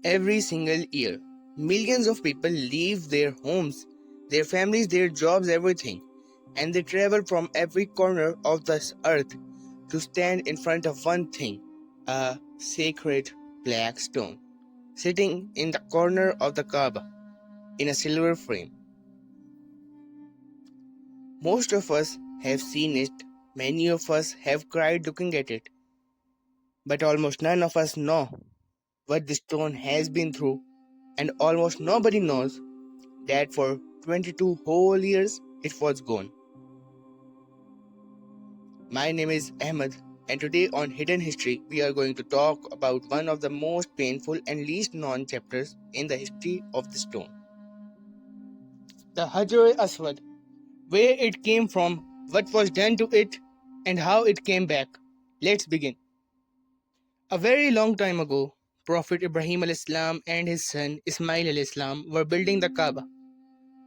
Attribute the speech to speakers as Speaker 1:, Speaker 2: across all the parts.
Speaker 1: Every single year, millions of people leave their homes, their families, their jobs, everything, and they travel from every corner of this earth to stand in front of one thing, a sacred black stone, sitting in the corner of the Kaaba in a silver frame. Most of us have seen it, many of us have cried looking at it, but almost none of us know what the stone has been through, and almost nobody knows that for 22 whole years it was gone. My name is Ahmed, and today on Hidden History we are going to talk about one of the most painful and least known chapters in the history of the stone. The Hajr Aswad, where it came from, what was done to it, and how it came back. Let's begin. A very long time ago, Prophet Ibrahim al-Islam and his son Ismail al-Islam were building the Kaaba,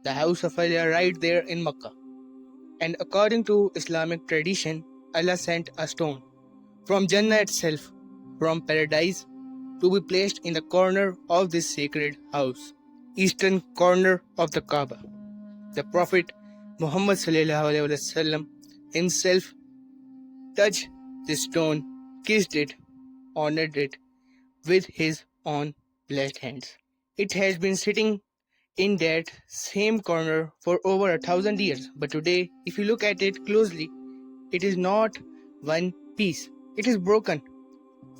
Speaker 1: the house of Allah right there in Makkah. And according to Islamic tradition, Allah sent a stone from Jannah itself, from paradise, to be placed in the corner of this sacred house, eastern corner of the Kaaba. The Prophet Muhammad ﷺ himself touched this stone, kissed it, honored it with his own blessed hands. It has been sitting in that same corner for over 1,000 years, but today, if you look at it closely, it is not one piece. It is broken,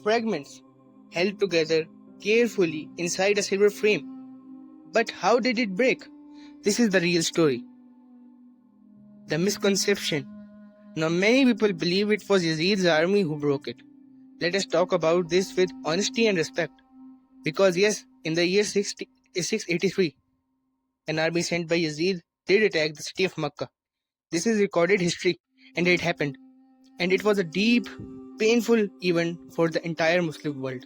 Speaker 1: fragments, held together carefully inside a silver frame. But how did it break? This is the real story. The misconception. Now many people believe it was Yazid's army who broke it. Let us talk about this with honesty and respect. Because yes, in the year 683, an army sent by Yazid did attack the city of Makkah. This is recorded history, and it happened. And it was a deep, painful event for the entire Muslim world.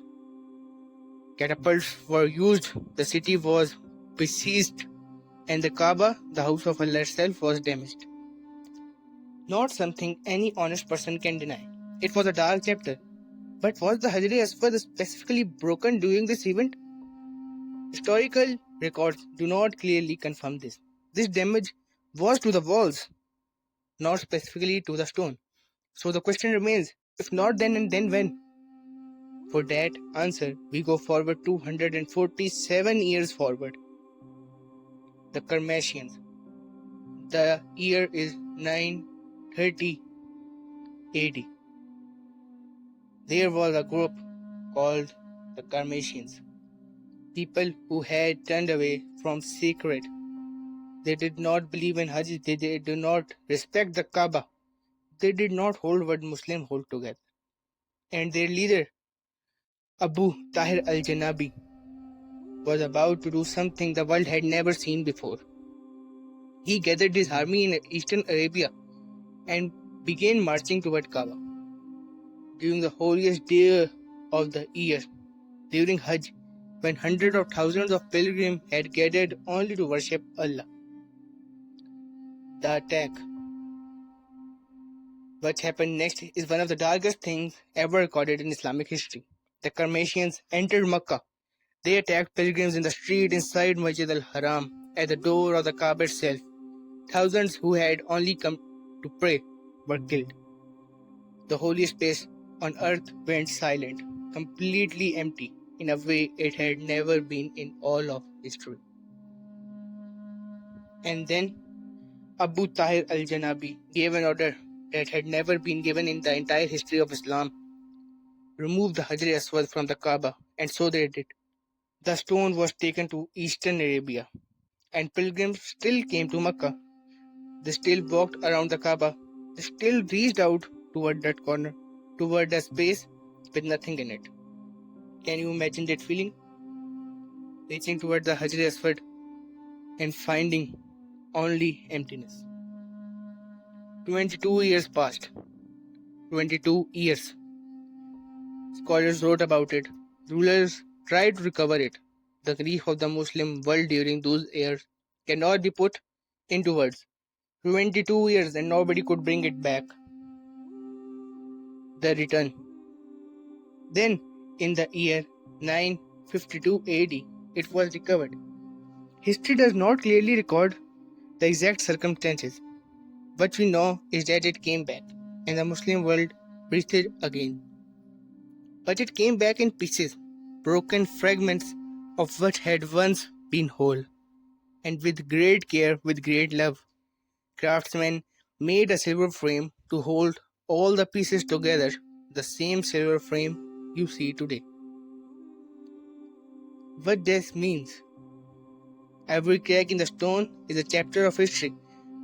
Speaker 1: Catapults were used, the city was besieged, and the Kaaba, the house of Allah itself, was damaged. Not something any honest person can deny. It was a dark chapter. But was the Hajr Aswad specifically broken during this event? Historical records do not clearly confirm this. This damage was to the walls, not specifically to the stone. So the question remains, if not then and then when? For that answer, we go forward 247 years forward. The Karmatians. The year is 930 AD. There was a group called the Karmatians. People who had turned away from sacred. They did not believe in Hajj. They did not respect the Kaaba. They did not hold what Muslims hold together. And their leader, Abu Tahir al-Janabi, was about to do something the world had never seen before. He gathered his army in eastern Arabia and began marching toward Kaaba. During the holiest day of the year, during Hajj, when hundreds of thousands of pilgrims had gathered only to worship Allah. The attack. What happened next is one of the darkest things ever recorded in Islamic history. The Karmatians entered Makkah. They attacked pilgrims in the street inside Masjid al-Haram, at the door of the Kaaba itself. Thousands who had only come to pray were killed. The holiest place on earth went silent, completely empty, in a way it had never been in all of history. And then Abu Tahir al-Janabi gave an order that had never been given in the entire history of Islam. Remove the Hajr Aswad from the Kaaba, and so they did. The stone was taken to eastern Arabia, and pilgrims still came to Makkah. They still walked around the Kaaba. They still reached out toward that corner, toward a space with nothing in it. Can you imagine that feeling? Reaching toward the Hajr Aswad and finding only emptiness. 22 years passed. 22 years. Scholars wrote about it. Rulers tried to recover it. The grief of the Muslim world during those years cannot be put into words. 22 years and nobody could bring it back. The return. Then, in the year 9 52 AD, it was recovered. History does not clearly record the exact circumstances. What we know is that it came back, and the Muslim world breathed it again. But it came back in pieces, broken fragments of what had once been whole. And with great care, with great love, craftsmen made a silver frame to hold all the pieces together, the same silver frame you see today. What this means? Every crack in the stone is a chapter of history,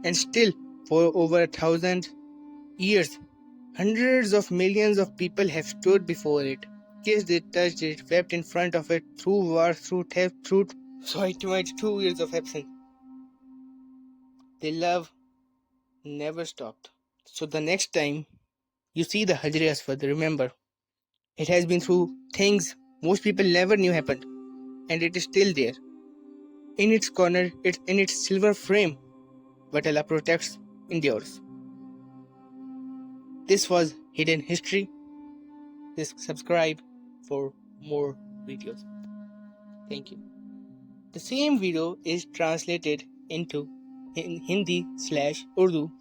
Speaker 1: and still, for over 1,000 years, hundreds of millions of people have stood before it, kissed it, touched it, wept in front of it, through wars, through theft, through 2 years of absence. Their love never stopped. So the next time you see the Hajr Aswad, remember, it has been through things most people never knew happened, and it is still there. In its corner, it's in its silver frame, but Allah protects, endures. This was Hidden History. Please subscribe for more videos. Thank you. The same video is translated into Hindi/Urdu